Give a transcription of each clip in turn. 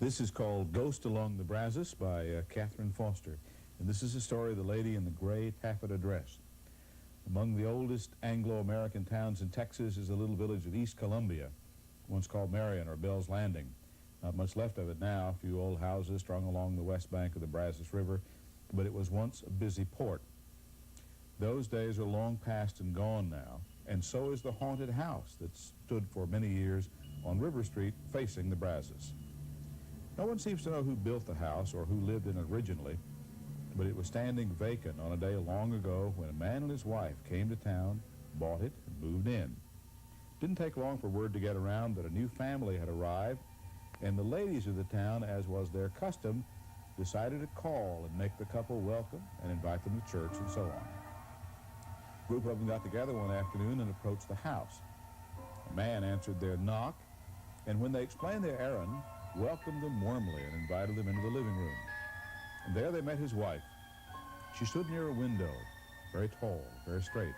This is called Ghost Along the Brazos by Catherine Foster. And this is the story of the lady in the gray taffeta dress. Among the oldest Anglo-American towns in Texas is a little village of East Columbia, once called Marion or Bell's Landing. Not much left of it now, a few old houses strung along the west bank of the Brazos River, but it was once a busy port. Those days are long past and gone now, and so is the haunted house that stood for many years on River Street facing the Brazos. No one seems to know who built the house or who lived in it originally, but it was standing vacant on a day long ago when a man and his wife came to town, bought it, and moved in. It didn't take long for word to get around that a new family had arrived, and the ladies of the town, as was their custom, decided to call and make the couple welcome and invite them to church and so on. A group of them got together one afternoon and approached the house. A man answered their knock, and when they explained their errand, welcomed them warmly and invited them into the living room. And there they met his wife. She stood near a window, very tall, very straight,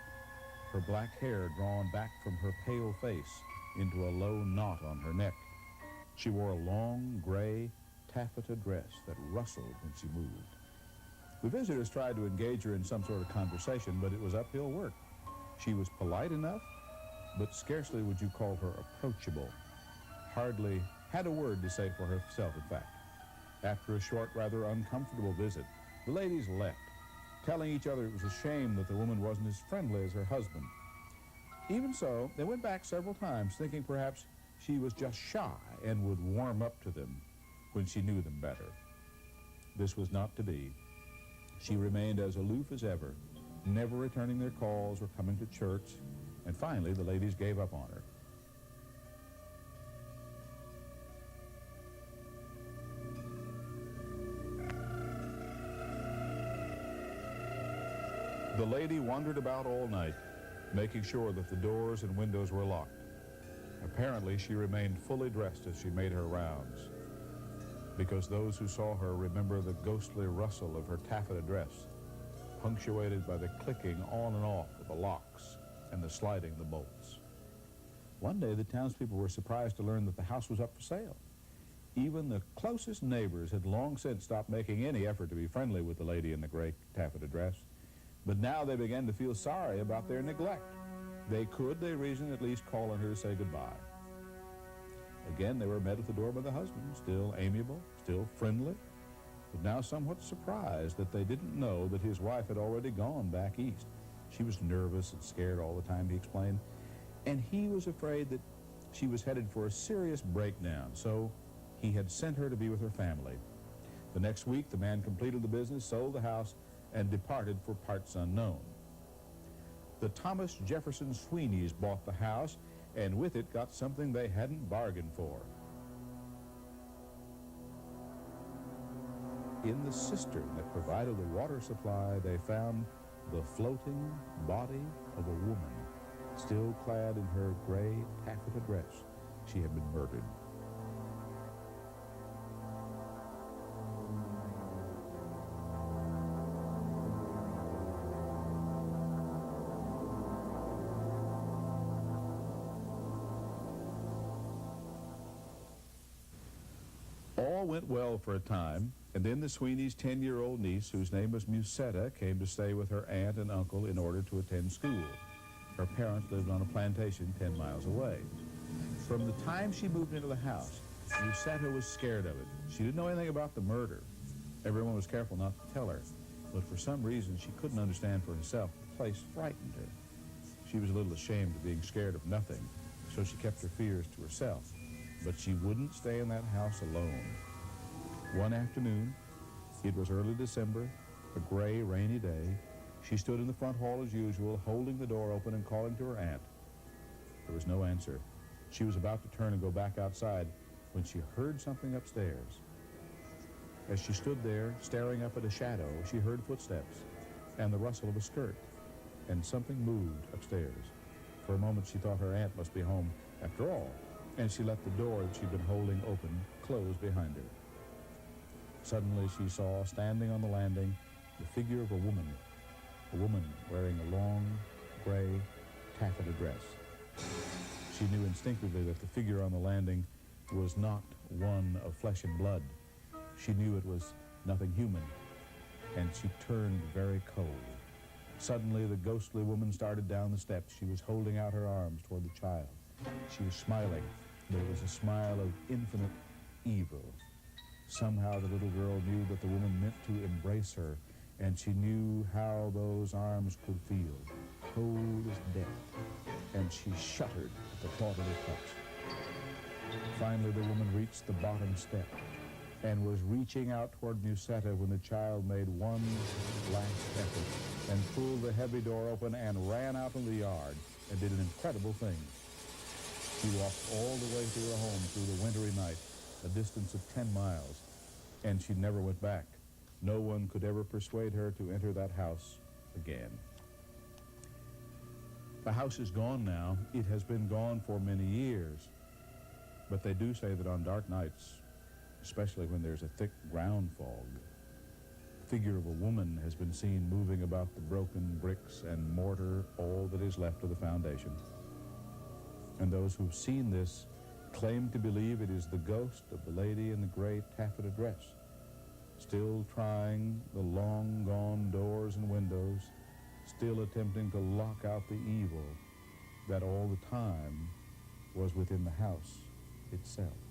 her black hair drawn back from her pale face into a low knot on her neck. She wore a long, gray taffeta dress that rustled when she moved. The visitors tried to engage her in some sort of conversation, but it was uphill work. She was polite enough, but scarcely would you call her approachable. Hardly had a word to say for herself, in fact. After a short, rather uncomfortable visit, the ladies left, telling each other it was a shame that the woman wasn't as friendly as her husband. Even so, they went back several times, thinking perhaps she was just shy and would warm up to them when she knew them better. This was not to be. She remained as aloof as ever, never returning their calls or coming to church, and finally the ladies gave up on her. The lady wandered about all night, making sure that the doors and windows were locked. Apparently, she remained fully dressed as she made her rounds, because those who saw her remember the ghostly rustle of her taffeta dress, punctuated by the clicking on and off of the locks and the sliding of the bolts. One day, the townspeople were surprised to learn that the house was up for sale. Even the closest neighbors had long since stopped making any effort to be friendly with the lady in the gray taffeta dress. But now they began to feel sorry about their neglect. They could, they reasoned, at least call on her to say goodbye. Again, they were met at the door by the husband, still amiable, still friendly, but now somewhat surprised that they didn't know that his wife had already gone back east. She was nervous and scared all the time, he explained, and he was afraid that she was headed for a serious breakdown, so he had sent her to be with her family. The next week, the man completed the business, sold the house, and departed for parts unknown. The Thomas Jefferson Sweeneys bought the house, and with it got something they hadn't bargained for. In the cistern that provided the water supply, they found the floating body of a woman, still clad in her gray taffeta dress. She had been murdered. All went well for a time, and then the Sweeneys' 10-year-old niece, whose name was Musetta, came to stay with her aunt and uncle in order to attend school. Her parents lived on a plantation 10 miles away. From the time she moved into the house, Musetta was scared of it. She didn't know anything about the murder. Everyone was careful not to tell her, but for some reason she couldn't understand for herself. The place frightened her. She was a little ashamed of being scared of nothing, so she kept her fears to herself. But she wouldn't stay in that house alone. One afternoon, it was early December, a gray, rainy day, she stood in the front hall as usual, holding the door open and calling to her aunt. There was no answer. She was about to turn and go back outside when she heard something upstairs. As she stood there, staring up at a shadow, she heard footsteps and the rustle of a skirt, and something moved upstairs. For a moment, she thought her aunt must be home after all, and she let the door that she'd been holding open close behind her. Suddenly, she saw, standing on the landing, the figure of a woman wearing a long, gray taffeta dress. She knew instinctively that the figure on the landing was not one of flesh and blood. She knew it was nothing human, and she turned very cold. Suddenly, the ghostly woman started down the steps. She was holding out her arms toward the child. She was smiling, but it was a smile of infinite evil. Somehow the little girl knew that the woman meant to embrace her, and she knew how those arms could feel, cold as death, and she shuddered at the thought of her touch. Finally, the woman reached the bottom step and was reaching out toward Musetta when the child made one last effort and pulled the heavy door open and ran out in the yard and did an incredible thing. She walked all the way to her home through the wintry night, a distance of 10 miles, and she never went back. No one could ever persuade her to enter that house again. The house is gone now. It has been gone for many years. But they do say that on dark nights, especially when there's a thick ground fog, the figure of a woman has been seen moving about the broken bricks and mortar, all that is left of the foundation. And those who've seen this claim to believe it is the ghost of the lady in the gray taffeta dress, still trying the long-gone doors and windows, still attempting to lock out the evil that all the time was within the house itself.